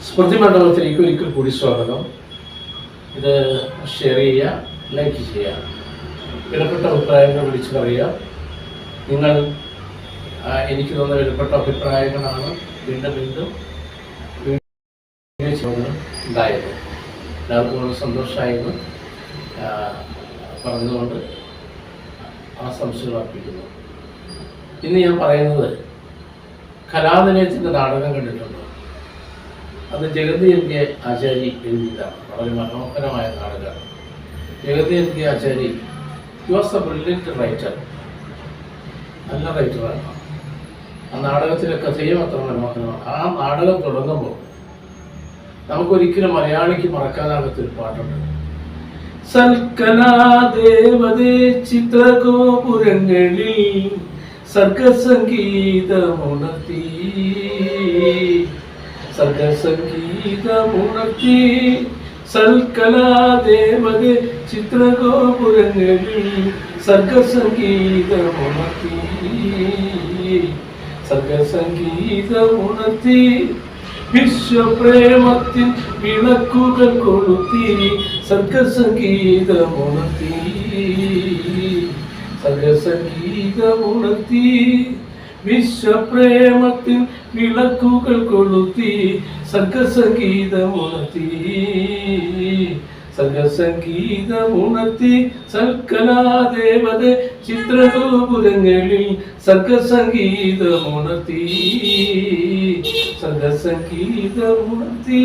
സ്മൃതി മണ്ഡപത്തിലേക്ക് ഒരിക്കൽ കൂടി സ്വാഗതം. ഇത് ഷെയർ ചെയ്യുക, ലൈക്ക് ചെയ്യുക, വിലപ്പെട്ട അഭിപ്രായങ്ങൾ വിളിച്ചു പറയുക. നിങ്ങൾ എനിക്ക് തോന്നുന്ന വിലപ്പെട്ട അഭിപ്രായങ്ങളാണ് വീണ്ടും ഉണ്ടായത്. എല്ലാവർക്കും വളരെ സന്തോഷമായെന്ന് പറഞ്ഞുകൊണ്ട് ആശംസകൾ അർപ്പിക്കുന്നു. ഇന്ന് ഞാൻ പറയുന്നത് കലാനിലയത്തിൻ്റെ നാടകം കണ്ടിട്ടുണ്ട്. അത് ജഗതി എൻ കെ ആചാരി എഴുതിയതാണ്. വളരെ മനോഹരമായ നാടകമാണ്. Jagathy N K Achari was A brilliant writer, നല്ല റൈറ്ററാണ്. ആ നാടകത്തിലെ കഥയും അത്ര മനോഹരമാണ്. ആ നാടകം തുടങ്ങുമ്പോൾ നമുക്കൊരിക്കലും മലയാളിക്ക് മറക്കാനാകത്തൊരു പാട്ടുണ്ട്. സൽക്കലാദേവതേ ചിത്രഗോപുരങ്ങളിൽ സർഗസംഗീതമുണർത്തി, സർഗസംഗീതമുണർത്തി. സൽക്കലാദേവതേ ചിത്രഗോപുരങ്ങളിൽ സർഗസംഗീതമുണർത്തി, സർഗസംഗീതമുണർത്തി. വിശ്വപ്രേമത്തിൻ വിളക്കുകൾ കൊളുത്തി, സർഗസംഗീതമുണർത്തി, സർഗസംഗീതമുണർത്തി. വിശ്വപ്രേമത്തിൻ വിളക്കുകൾ കൊളുത്തി, സർഗസംഗീതമുണർത്തി, സർഗസംഗീതമുണർത്തി. സൽക്കലാദേവത ചിത്രഗോപുരങ്ങളിൽ സർഗസംഗീതമുണർത്തി, സർഗസംഗീതമുണർത്തി.